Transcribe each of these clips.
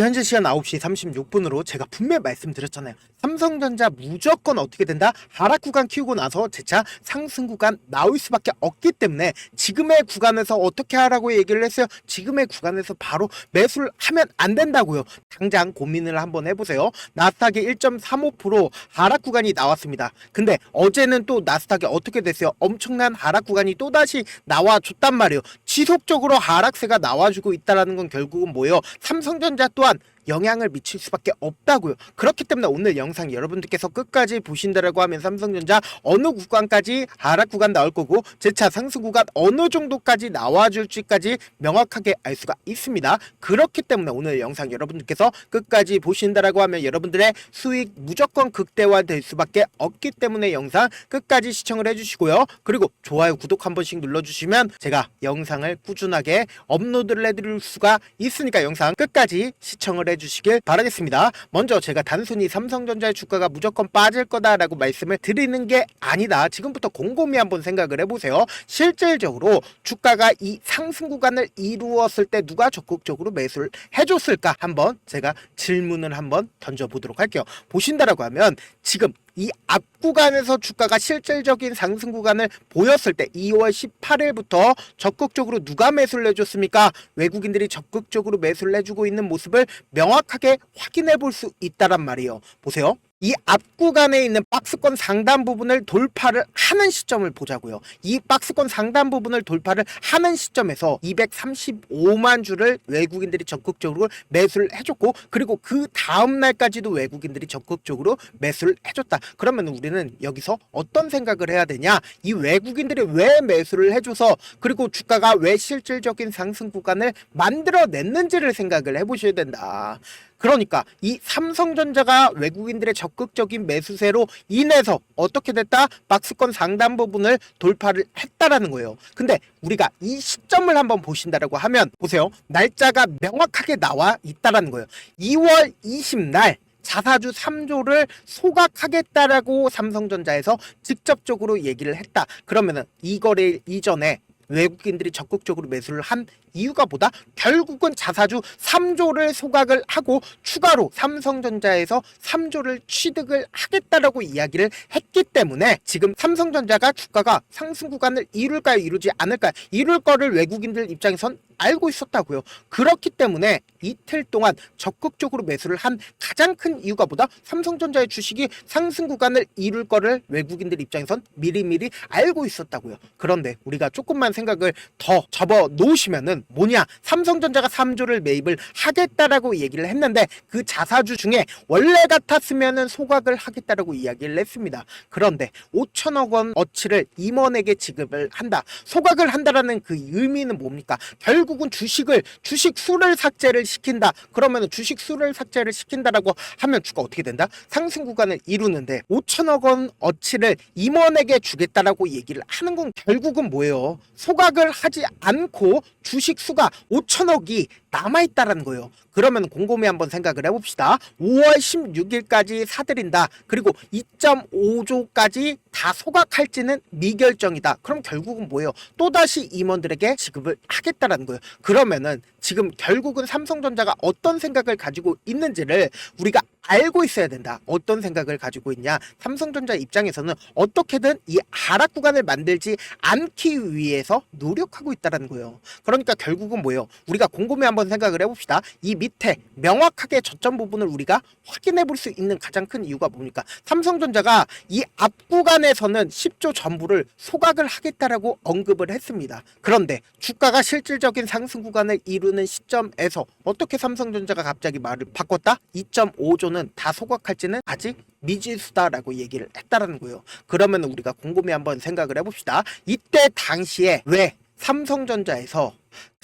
현재 시간 9시 36분으로 제가 분명히 말씀드렸잖아요. 삼성전자 무조건 어떻게 된다? 하락 구간 키우고 나서 재차 상승 구간 나올 수밖에 없기 때문에 지금의 구간에서 어떻게 하라고 얘기를 했어요? 지금의 구간에서 바로 매수를 하면 안 된다고요. 당장 고민을 한번 해보세요. 나스닥이 1.35% 하락 구간이 나왔습니다. 근데 어제는 또 나스닥이 어떻게 됐어요? 엄청난 하락 구간이 또다시 나와줬단 말이에요. 지속적으로 하락세가 나와주고 있다는 건 결국은 뭐예요? 삼성전자 또한 영향을 미칠 수밖에 없다고요. 그렇기 때문에 오늘 영상 여러분들께서 끝까지 보신다라고 하면 삼성전자 어느 구간까지 하락 구간 나올 거고 재차 상승 구간 어느 정도까지 나와줄지까지 명확하게 알 수가 있습니다. 그렇기 때문에 오늘 영상 여러분들께서 끝까지 보신다라고 하면 여러분들의 수익 무조건 극대화될 수밖에 없기 때문에 영상 끝까지 시청을 해주시고요. 그리고 좋아요, 구독 한 번씩 눌러주시면 제가 영상을 꾸준하게 업로드를 해드릴 수가 있으니까 영상 끝까지 시청을 해주시길 바라겠습니다. 먼저 제가 단순히 삼성전자의 주가가 무조건 빠질 거다라고 말씀을 드리는 게 아니다. 지금부터 곰곰이 한번 생각을 해보세요. 실질적으로 주가가 이 상승 구간을 이루었을 때 누가 적극적으로 매수를 해줬을까? 한번 제가 질문을 한번 던져보도록 할게요. 보신다라고 하면 지금 이 앞 구간에서 주가가 실질적인 상승 구간을 보였을 때 2월 18일부터 적극적으로 누가 매수를 해줬습니까? 외국인들이 적극적으로 매수를 해주고 있는 모습을 명확하게 확인해 볼 수 있다란 말이에요. 보세요. 이 앞 구간에 있는 박스권 상단 부분을 돌파를 하는 시점을 보자고요. 이 박스권 상단 부분을 돌파를 하는 시점에서 235만 주를 외국인들이 적극적으로 매수를 해줬고, 그리고 그 다음 날까지도 외국인들이 적극적으로 매수를 해줬다. 그러면 우리는 여기서 어떤 생각을 해야 되냐? 이 외국인들이 왜 매수를 해줘서, 그리고 주가가 왜 실질적인 상승 구간을 만들어냈는지를 생각을 해보셔야 된다. 그러니까 이 삼성전자가 외국인들의 적극적인 매수세로 인해서 어떻게 됐다? 박스권 상단 부분을 돌파를 했다라는 거예요. 근데 우리가 이 시점을 한번 보신다라고 하면 보세요. 날짜가 명확하게 나와 있다라는 거예요. 2월 20날 자사주 3조를 소각하겠다라고 삼성전자에서 직접적으로 얘기를 했다. 그러면은 이 거래 이전에 외국인들이 적극적으로 매수를 한 이유가 뭐다? 결국은 자사주 3조를 소각을 하고 추가로 삼성전자에서 3조를 취득을 하겠다라고 이야기를 했기 때문에 지금 삼성전자가 주가가 상승 구간을 이룰까요? 이루지 않을까요? 이룰 거를 외국인들 입장에선 알고 있었다고요. 그렇기 때문에 이틀 동안 적극적으로 매수를 한 가장 큰 이유가 뭐다? 삼성전자의 주식이 상승 구간을 이룰 거를 외국인들 입장에선 미리미리 알고 있었다고요. 그런데 우리가 조금만 생각을 더 접어 놓으시면은 뭐냐? 삼성전자가 3조를 매입을 하겠다라고 얘기를 했는데 그 자사주 중에 원래 같았으면은 소각을 하겠다라고 이야기를 했습니다. 그런데 5천억 원 어치를 임원에게 지급을 한다. 소각을 한다라는 그 의미는 뭡니까? 결국은 주식 수를 삭제를 시킨다. 그러면 주식 수를 삭제를 시킨다라고 하면 주가 어떻게 된다? 상승 구간을 이루는데 5천억 원 어치를 임원에게 주겠다라고 얘기를 하는 건 결국은 뭐예요? 소각을 하지 않고 주식 수가 5천억이 남아있다라는 거예요. 그러면 곰곰이 한번 생각을 해봅시다. 5월 16일까지 사들인다. 그리고 2.5조까지 다 소각할지는 미결정이다. 그럼 결국은 뭐예요? 또다시 임원들에게 지급을 하겠다라는 거예요. 그러면은 지금 결국은 삼성전자가 어떤 생각을 가지고 있는지를 우리가 알고 있어야 된다. 어떤 생각을 가지고 있냐? 삼성전자 입장에서는 어떻게든 이 하락 구간을 만들지 않기 위해서 노력하고 있다는 거예요. 그러니까 결국은 뭐예요? 우리가 곰곰이 한번 생각을 해봅시다. 이 밑에 명확하게 저점 부분을 우리가 확인해 볼 수 있는 가장 큰 이유가 뭡니까? 삼성전자가 이 앞 구간에서는 10조 전부를 소각을 하겠다라고 언급을 했습니다. 그런데 주가가 실질적인 상승 구간을 이루는 시점에서 어떻게 삼성전자가 갑자기 말을 바꿨다? 2.5조는 다 소각할지는 아직 미지수다라고 얘기를 했다라는 거예요. 그러면 우리가 곰곰이 한번 생각을 해봅시다. 이때 당시에 왜 삼성전자에서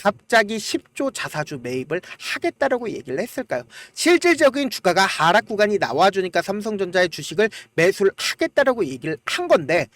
갑자기 10조 자사주 매입을 하겠다라고 얘기를 했을까요? 실질적인 주가가 하락 구간이 나와주니까 삼성전자의 주식을 매수를 하겠다라고 얘기를 한 건데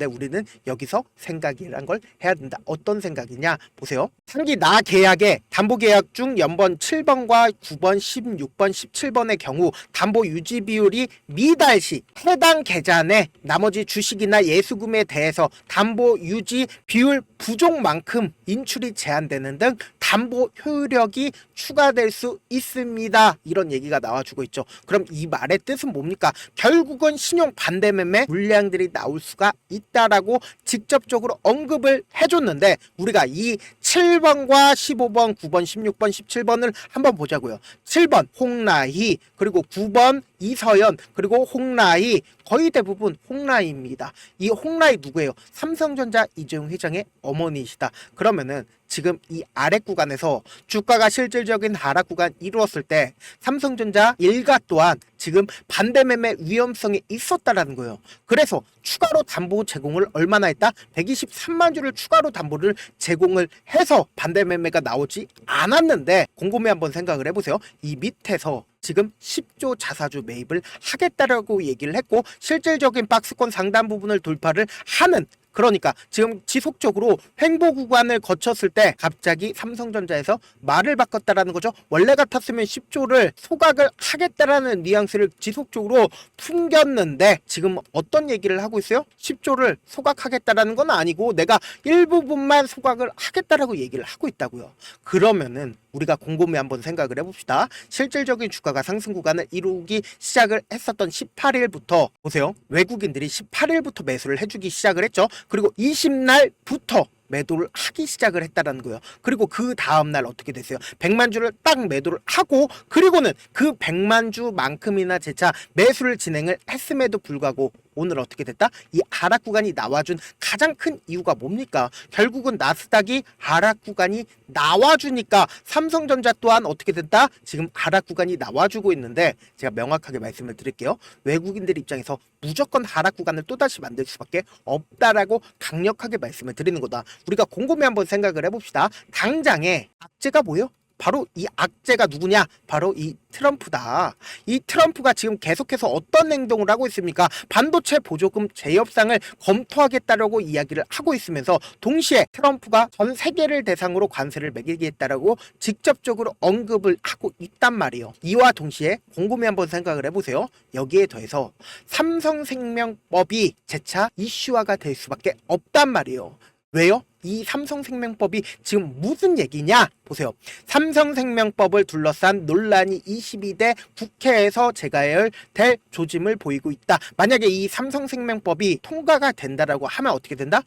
우리는 여기서 생각이란 걸 해야 된다. 어떤 생각이냐? 보세요. 상기 나 계약의 담보 계약 중 연번 7번과 9번, 16번, 17번의 경우 담보 유지 비율이 미달 시 해당 계좌내 나머지 주식이나 예수금에 대해서 담보 유지 비율 부족만큼 인출이 제한된다. 되는 등 담보 효력이 추가될 수 있습니다. 이런 얘기가 나와주고 있죠. 그럼 이 말의 뜻은 뭡니까? 결국은 신용 반대매매 물량들이 나올 수가 있다라고 직접적으로 언급을 해줬는데, 우리가 이 7번과 15번, 9번, 16번, 17번을 한번 보자고요. 7번 홍라희, 그리고 9번 이서연, 그리고 홍라희, 거의 대부분 홍라희입니다. 이 홍라희 누구예요? 삼성전자 이재용 회장의 어머니이시다. 그러면은 지금 이 아래 구간에서 주가가 실질적인 하락 구간 이루었을 때 삼성전자 일가 또한 지금 반대매매 위험성이 있었다라는 거예요. 그래서 추가로 담보 제공을 얼마나 했다? 123만 주를 추가로 담보를 제공을 해서 반대매매가 나오지 않았는데, 곰곰이 한번 생각을 해보세요. 이 밑에서 지금 10조 자사주 매입을 하겠다라고 얘기를 했고, 실질적인 박스권 상단 부분을 돌파를 하는, 그러니까 지금 지속적으로 횡보 구간을 거쳤을 때 갑자기 삼성전자에서 말을 바꿨다라는 거죠. 원래 같았으면 10조를 소각을 하겠다라는 뉘앙스를 지속적으로 풍겼는데 지금 어떤 얘기를 하고 있어요? 10조를 소각하겠다라는 건 아니고 내가 일부분만 소각을 하겠다라고 얘기를 하고 있다고요. 그러면은 우리가 곰곰이 한번 생각을 해봅시다. 실질적인 주가가 상승 구간을 이루기 시작을 했었던 18일부터 보세요. 외국인들이 18일부터 매수를 해주기 시작을 했죠. 그리고 20날부터 매도를 하기 시작을 했다라는 거예요. 그리고 그 다음날 어떻게 됐어요? 100만 주를 딱 매도를 하고, 그리고는 그 100만 주만큼이나 재차 매수를 진행을 했음에도 불구하고 오늘 어떻게 됐다? 이 하락 구간이 나와준 가장 큰 이유가 뭡니까? 결국은 나스닥이 하락 구간이 나와주니까 삼성전자 또한 어떻게 됐다? 지금 하락 구간이 나와주고 있는데, 제가 명확하게 말씀을 드릴게요. 외국인들 입장에서 무조건 하락 구간을 또다시 만들 수밖에 없다라고 강력하게 말씀을 드리는 거다. 우리가 곰곰이 한번 생각을 해봅시다. 당장에 악재가 뭐예요? 바로 이 악재가 누구냐? 바로 이 트럼프다. 이 트럼프가 지금 계속해서 어떤 행동을 하고 있습니까? 반도체 보조금 재협상을 검토하겠다라고 이야기를 하고 있으면서 동시에 트럼프가 전 세계를 대상으로 관세를 매기겠다라고 직접적으로 언급을 하고 있단 말이에요. 이와 동시에 곰곰이 한번 생각을 해보세요. 여기에 더해서 삼성생명법이 재차 이슈화가 될 수밖에 없단 말이에요. 왜요? 이 삼성생명법이 지금 무슨 얘기냐? 보세요. 삼성생명법을 둘러싼 논란이 22대 국회에서 재가열될 조짐을 보이고 있다. 만약에 이 삼성생명법이 통과가 된다라고 하면 어떻게 된다?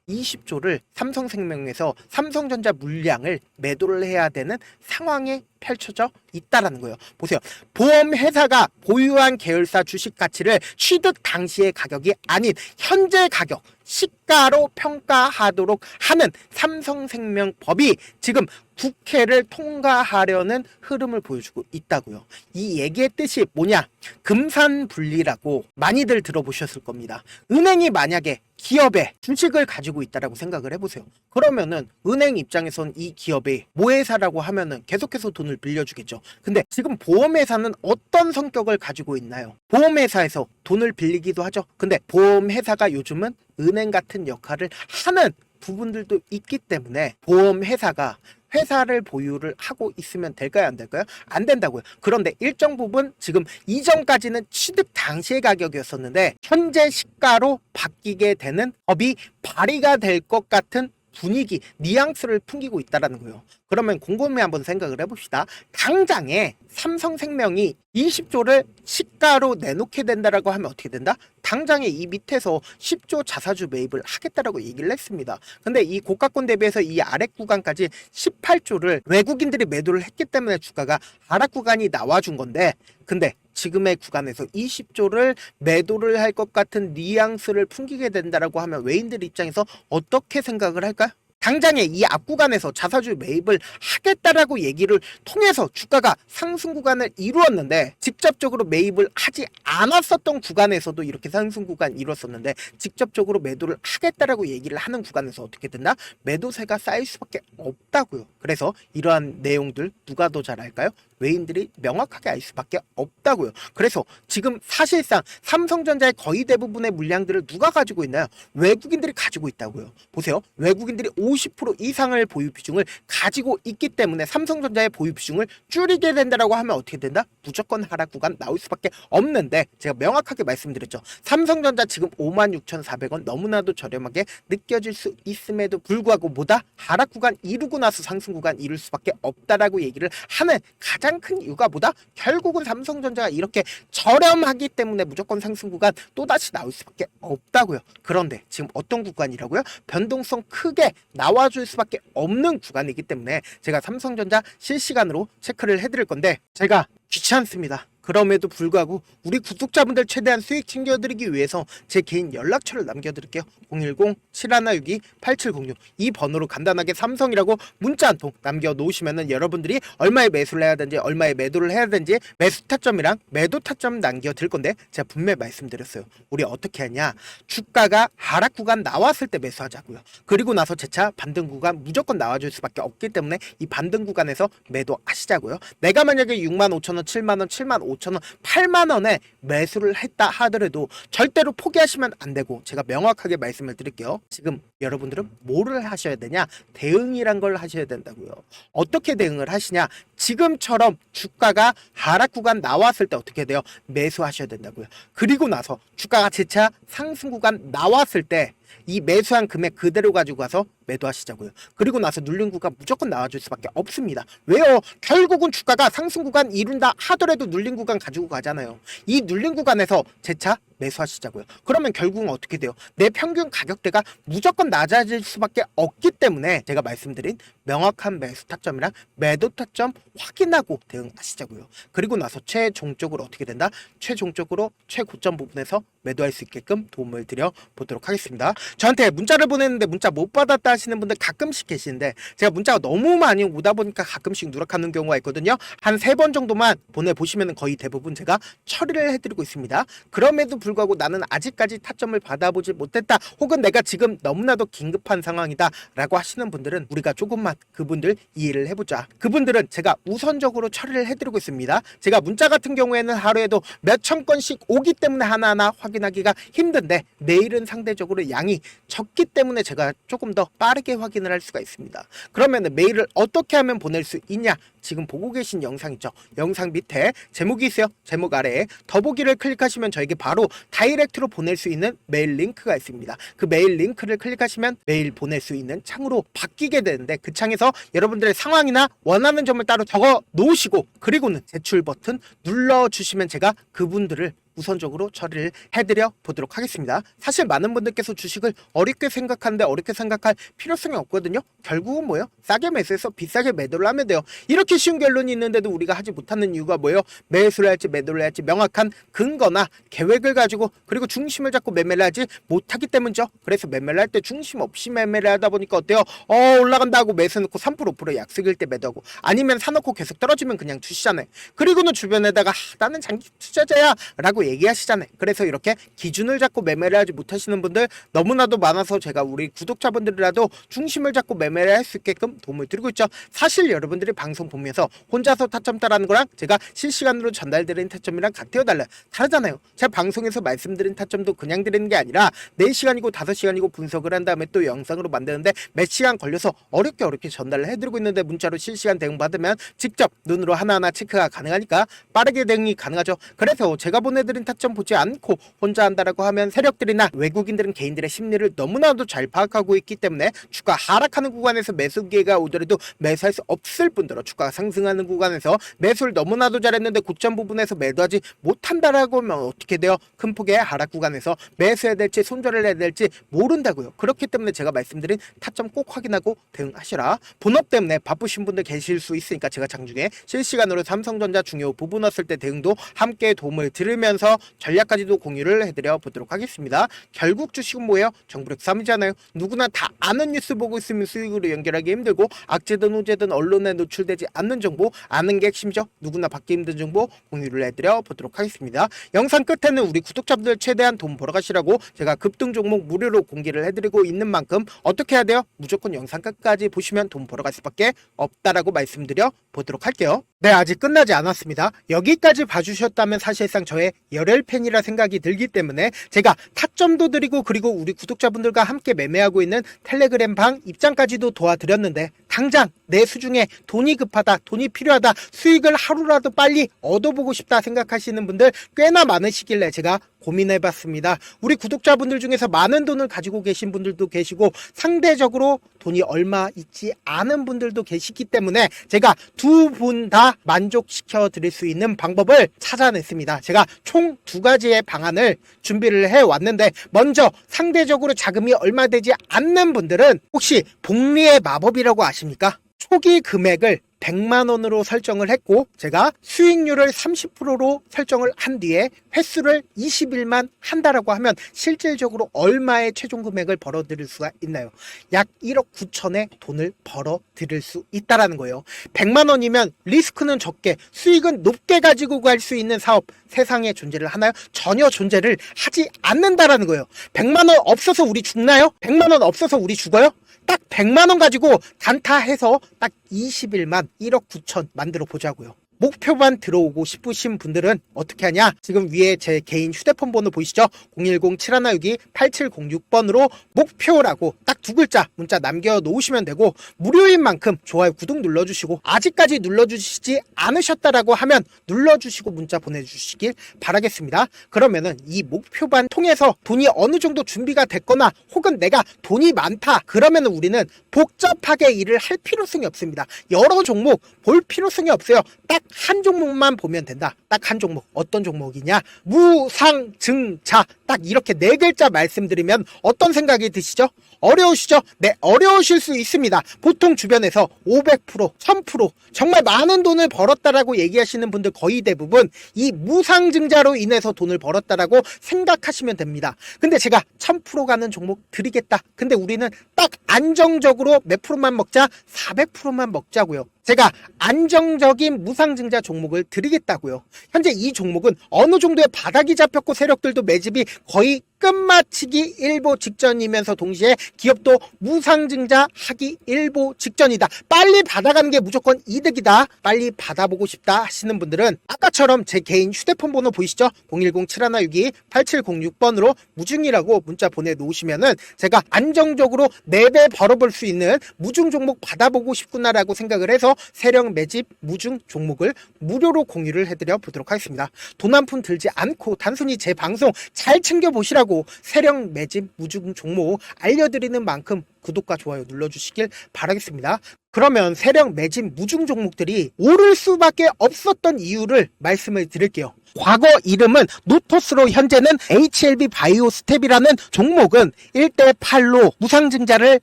20조를 삼성생명에서 삼성전자 물량을 매도를 해야 되는 상황에 펼쳐져 있다라는 거예요. 보세요. 보험회사가 보유한 계열사 주식 가치를 취득 당시의 가격이 아닌 현재 가격, 시가로 평가하도록 하는 삼성생명법이 지금 국회를 통과하려는 흐름을 보여주고 있다고요. 이 얘기의 뜻이 뭐냐? 금산분리라고 많이들 들어보셨을 겁니다. 은행이 만약에 기업의 주식을 가지고 있다라고 생각을 해보세요. 그러면은 은행 입장에선 이 기업의 모회사라고 하면은 계속해서 돈을 빌려주겠죠. 근데 지금 보험회사는 어떤 성격을 가지고 있나요? 보험회사에서 돈을 빌리기도 하죠. 근데 보험회사가 요즘은 은행 같은 역할을 하는 부분들도 있기 때문에 보험회사가 회사를 보유를 하고 있으면 될까요? 안 될까요? 안 된다고요. 그런데 일정 부분 지금 이전까지는 취득 당시의 가격이었었는데 현재 시가로 바뀌게 되는 법이 발의가 될 것 같은 분위기, 뉘앙스를 풍기고 있다는 거예요. 그러면 곰곰이 한번 생각을 해봅시다. 당장에 삼성생명이 20조를 시가로 내놓게 된다라고 하면 어떻게 된다? 당장에 이 밑에서 10조 자사주 매입을 하겠다라고 얘기를 했습니다. 근데 이 고가권 대비해서 이 아래 구간까지 18조를 외국인들이 매도를 했기 때문에 주가가 하락 구간이 나와준 건데, 근데 지금의 구간에서 20조를 매도를 할 것 같은 뉘앙스를 풍기게 된다라고 하면 외인들 입장에서 어떻게 생각을 할까요? 당장에 이 앞구간에서 자사주 매입을 하겠다라고 얘기를 통해서 주가가 상승 구간을 이루었는데, 직접적으로 매입을 하지 않았었던 구간에서도 이렇게 상승 구간 이루었었는데 직접적으로 매도를 하겠다라고 얘기를 하는 구간에서 어떻게 된다? 매도세가 쌓일 수밖에 없다고요. 그래서 이러한 내용들 누가 더 잘 알까요? 외인들이 명확하게 알 수밖에 없다고요. 그래서 지금 사실상 삼성전자의 거의 대부분의 물량들을 누가 가지고 있나요? 외국인들이 가지고 있다고요. 보세요. 외국인들이 50% 이상을 보유 비중을 가지고 있기 때문에 삼성전자의 보유 비중을 줄이게 된다라고 하면 어떻게 된다? 무조건 하락 구간 나올 수밖에 없는데, 제가 명확하게 말씀드렸죠. 삼성전자 지금 56,400원 너무나도 저렴하게 느껴질 수 있음에도 불구하고 뭐다? 하락 구간 이루고 나서 상승 구간 이룰 수밖에 없다라고 얘기를 하는 가장 큰 이유가 뭐다? 결국은 삼성전자가 이렇게 저렴하기 때문에 무조건 상승 구간 또다시 나올 수밖에 없다고요. 그런데 지금 어떤 구간이라고요? 변동성 크게 나와줄 수밖에 없는 구간이기 때문에 제가 삼성전자 실시간으로 체크를 해드릴 건데, 제가 귀찮습니다. 그럼에도 불구하고 우리 구독자분들 최대한 수익 챙겨드리기 위해서 제 개인 연락처를 남겨드릴게요. 010-7162-8706 이 번호로 간단하게 삼성이라고 문자 한 통 남겨놓으시면은 여러분들이 얼마에 매수를 해야 되는지, 얼마에 매도를 해야 되는지 매수 타점이랑 매도 타점 남겨드릴 건데, 제가 분명히 말씀드렸어요. 우리 어떻게 하냐? 주가가 하락 구간 나왔을 때 매수하자고요. 그리고 나서 재차 반등 구간 무조건 나와줄 수밖에 없기 때문에 이 반등 구간에서 매도하시자고요. 내가 만약에 65,000원, 7만원, 75,000원, 8만원에 매수를 했다 하더라도 절대로 포기하시면 안 되고, 제가 명확하게 말씀을 드릴게요. 지금 여러분들은 뭐를 하셔야 되냐? 대응이란 걸 하셔야 된다고요. 어떻게 대응을 하시냐? 지금처럼 주가가 하락 구간 나왔을 때 어떻게 돼요? 매수하셔야 된다고요. 그리고 나서 주가가 재차 상승 구간 나왔을 때 이 매수한 금액 그대로 가지고 가서 매도하시자고요. 그리고 나서 눌린 구간 무조건 나와줄 수밖에 없습니다. 왜요? 결국은 주가가 상승 구간 이룬다 하더라도 눌린 구간 가지고 가잖아요. 이 눌린 구간에서 재차 매수하시자고요. 그러면 결국은 어떻게 돼요? 내 평균 가격대가 무조건 낮아질 수밖에 없기 때문에 제가 말씀드린 명확한 매수 타점이랑 매도 타점 확인하고 대응하시자고요. 그리고 나서 최종적으로 어떻게 된다? 최종적으로 최고점 부분에서 매도할 수 있게끔 도움을 드려 보도록 하겠습니다. 저한테 문자를 보냈는데 문자 못 받았다 하시는 분들 가끔씩 계시는데, 제가 문자가 너무 많이 오다 보니까 가끔씩 누락하는 경우가 있거든요. 한 3번 정도만 보내보시면 거의 대부분 제가 처리를 해드리고 있습니다. 그럼에도 불구하고 나는 아직까지 타점을 받아보지 못했다, 혹은 내가 지금 너무나도 긴급한 상황이다 라고 하시는 분들은 우리가 조금만 그분들 이해를 해보자. 그분들은 제가 우선적으로 처리를 해드리고 있습니다. 제가 문자 같은 경우에는 하루에도 몇천 건씩 오기 때문에 하나하나 확인하기가 힘든데, 내일은 상대적으로 양이 적기 때문에 제가 조금 더 빠르게 확인을 할 수가 있습니다. 그러면 메일을 어떻게 하면 보낼 수 있냐? 지금 보고 계신 영상 있죠? 영상 밑에 제목이 있어요. 제목 아래에 더보기를 클릭하시면 저에게 바로 다이렉트로 보낼 수 있는 메일 링크가 있습니다. 그 메일 링크를 클릭하시면 메일 보낼 수 있는 창으로 바뀌게 되는데, 그 창에서 여러분들의 상황이나 원하는 점을 따로 적어 놓으시고, 그리고는 제출 버튼 눌러주시면 제가 그분들을 우선적으로 처리를 해드려 보도록 하겠습니다. 사실 많은 분들께서 주식을 어렵게 생각하는데 어렵게 생각할 필요성이 없거든요. 결국은 뭐예요? 싸게 매수해서 비싸게 매도를 하면 돼요. 이렇게 쉬운 결론이 있는데도 우리가 하지 못하는 이유가 뭐예요? 매수를 할지 매도를 할지 명확한 근거나 계획을 가지고, 그리고 중심을 잡고 매매를 하지 못하기 때문이죠. 그래서 매매를 할 때 중심 없이 매매를 하다 보니까 어때요? 올라간다 하고 매수 넣고 3% 5% 약속일 때 매도하고, 아니면 사놓고 계속 떨어지면 그냥 투시잖아요. 그리고는 주변에다가 나는 장기 투자자야 라고 얘기하시잖아요. 그래서 이렇게 기준을 잡고 매매를 하지 못하시는 분들 너무나도 많아서 제가 우리 구독자분들이라도 중심을 잡고 매매를 할 수 있게끔 도움을 드리고 있죠. 사실 여러분들이 방송 보면서 혼자서 타점 따라하는 거랑 제가 실시간으로 전달드리는 타점이랑 같아요, 달라요? 다르잖아요. 제가 방송에서 말씀드린 타점도 그냥 드리는 게 아니라 4시간이고 5시간이고 분석을 한 다음에 또 영상으로 만드는데 몇 시간 걸려서 어렵게 전달을 해드리고 있는데, 문자로 실시간 대응 받으면 직접 눈으로 하나하나 체크가 가능하니까 빠르게 대응이 가능하죠. 그래서 제가 보내드린 타점 보지 않고 혼자 한다라고 하면 세력들이나 외국인들은 개인들의 심리를 너무나도 잘 파악하고 있기 때문에 주가 하락하는 구간에서 매수 기회가 오더라도 매수할 수 없을 뿐더러 주가가 상승하는 구간에서 매수를 너무나도 잘했는데 고점 부분에서 매도하지 못한다라고 하면 어떻게 돼요? 큰 폭의 하락 구간에서 매수해야 될지 손절을 해야 될지 모른다고요. 그렇기 때문에 제가 말씀드린 타점 꼭 확인하고 대응하시라. 본업 때문에 바쁘신 분들 계실 수 있으니까 제가 장중에 실시간으로 삼성전자 중요 부분 왔을 때 대응도 함께 도움을 들으면서 전략까지도 공유를 해드려 보도록 하겠습니다. 결국 주식은 뭐예요? 정부력 3이잖아요. 누구나 다 아는 뉴스 보고 있으면 수익으로 연결하기 힘들고, 악재든 호재든 언론에 노출되지 않는 정보, 아는 게 핵심이죠. 누구나 받기 힘든 정보 공유를 해드려 보도록 하겠습니다. 영상 끝에는 우리 구독자분들 최대한 돈 벌어가시라고 제가 급등 종목 무료로 공개를 해드리고 있는 만큼 어떻게 해야 돼요? 무조건 영상 끝까지 보시면 돈 벌어갈 수밖에 없다라고 말씀드려 보도록 할게요. 네, 아직 끝나지 않았습니다. 여기까지 봐주셨다면 사실상 저의 열혈팬이라 생각이 들기 때문에 제가 타점도 드리고 그리고 우리 구독자분들과 함께 매매하고 있는 텔레그램 방 입장까지도 도와드렸는데 당장 내 수중에 돈이 급하다, 돈이 필요하다, 수익을 하루라도 빨리 얻어보고 싶다 생각하시는 분들 꽤나 많으시길래 제가 고민해봤습니다. 우리 구독자분들 중에서 많은 돈을 가지고 계신 분들도 계시고 상대적으로 돈이 얼마 있지 않은 분들도 계시기 때문에 제가 두 분 다 만족시켜 드릴 수 있는 방법을 찾아냈습니다. 제가 총 두 가지의 방안을 준비를 해왔는데 먼저 상대적으로 자금이 얼마 되지 않는 분들은 혹시 복리의 마법이라고 아십니까? 초기 금액을 100만원으로 설정을 했고 제가 수익률을 30%로 설정을 한 뒤에 횟수를 20일만 한다라고 하면 실질적으로 얼마의 최종 금액을 벌어들일 수가 있나요? 약 1억 9천의 돈을 벌어들일 수 있다라는 거예요. 100만원이면 리스크는 적게 수익은 높게 가지고 갈 수 있는 사업 세상에 존재를 하나요? 전혀 존재를 하지 않는다라는 거예요. 100만원 없어서 우리 죽나요? 100만원 없어서 우리 죽어요? 딱 100만원 가지고 단타해서 딱 20일만 1억 9천 만들어 보자고요. 목표만 들어오고 싶으신 분들은 어떻게 하냐? 지금 위에 제 개인 휴대폰 번호 보이시죠? 010-7162-8706번으로 목표라고 딱 두 글자 문자 남겨놓으시면 되고 무료인 만큼 좋아요, 구독 눌러주시고 아직까지 눌러주시지 않으셨다라고 하면 눌러주시고 문자 보내주시길 바라겠습니다. 그러면은 이 목표반 통해서 돈이 어느 정도 준비가 됐거나 혹은 내가 돈이 많다 그러면은 우리는 복잡하게 일을 할 필요성이 없습니다. 여러 종목 볼 필요성이 없어요. 딱 한 종목만 보면 된다. 딱 한 종목. 어떤 종목이냐? 무상증자. 딱 이렇게 네 글자 말씀드리면 어떤 생각이 드시죠? 어려우시죠? 네, 어려우실 수 있습니다. 보통 주변에서 500%, 1000% 정말 많은 돈을 벌었다라고 얘기하시는 분들 거의 대부분 이 무상증자로 인해서 돈을 벌었다라고 생각하시면 됩니다. 근데 제가 1000% 가는 종목 드리겠다. 근데 우리는 딱 안정적으로 몇 프로만 먹자? 400%만 먹자고요. 제가 안정적인 무상증자 종목을 드리겠다고요. 현재 이 종목은 어느 정도의 바닥이 잡혔고 세력들도 매집이 거의 끝마치기 일보 직전이면서 동시에 기업도 무상증자 하기 일보 직전이다. 빨리 받아가는 게 무조건 이득이다. 빨리 받아보고 싶다 하시는 분들은 아까처럼 제 개인 휴대폰 번호 보이시죠? 010-7162-8706번으로 무중이라고 문자 보내놓으시면은 제가 안정적으로 4배 벌어볼 수 있는 무중 종목 받아보고 싶구나라고 생각을 해서 세력 매집 무중 종목을 무료로 공유를 해드려 보도록 하겠습니다. 돈 한 푼 들지 않고 단순히 제 방송 잘 챙겨보시라고 세력 매집 무중 종목 알려드리는 만큼 구독과 좋아요 눌러주시길 바라겠습니다. 그러면 세력 매집 무중 종목들이 오를 수밖에 없었던 이유를 말씀을 드릴게요. 과거 이름은 노토스로 현재는 HLB 바이오스텝이라는 종목은 1대8로 무상증자를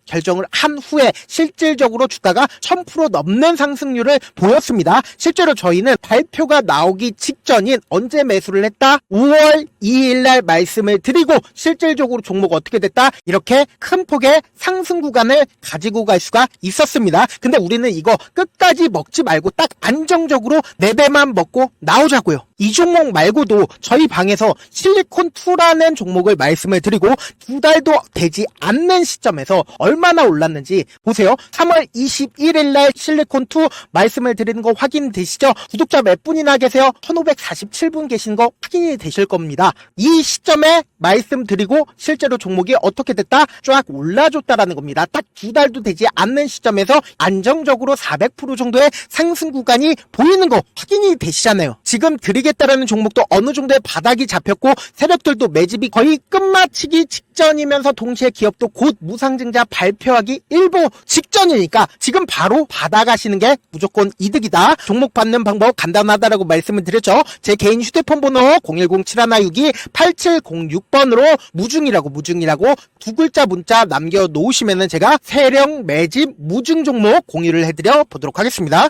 결정을 한 후에 실질적으로 주가가 1000% 넘는 상승률을 보였습니다. 실제로 저희는 발표가 나오기 직전인 언제 매수를 했다? 5월 2일 날 말씀을 드리고 실질적으로 종목 어떻게 됐다? 이렇게 큰 폭의 상승 구간을 가지고 갈 수가 있었습니다. 근데 우리는 이거 끝까지 먹지 말고 딱 안정적으로 4배만 먹고 나오자고요. 이 종목 말고도 저희 방에서 실리콘2라는 종목을 말씀을 드리고 2달도 되지 않는 시점에서 얼마나 올랐는지 보세요. 3월 21일 날 실리콘2 말씀을 드리는 거 확인되시죠? 구독자 몇 분이나 계세요? 1547분 계신 거 확인이 되실 겁니다. 이 시점에 말씀드리고 실제로 종목이 어떻게 됐다? 쫙 올라줬다라는 겁니다. 딱 2달도 되지 않는 시점에서 안정적으로 400% 정도의 상승 구간이 보이는 거 확인이 되시잖아요. 지금 드리겠다라는 종목도 어느 정도의 바닥이 잡혔고 세력들도 매집이 거의 끝마치기 직전이면서 동시에 기업도 곧 무상증자 발표하기 일보 직전이니까 지금 바로 받아가시는 게 무조건 이득이다. 종목 받는 방법 간단하다라고 말씀을 드렸죠. 제 개인 휴대폰 번호 010-7162-8706번으로 무중이라고 두 글자 문자 남겨놓으시면은 제가 세력 매집 무중 종목 공유를 해드려 보도록 하겠습니다.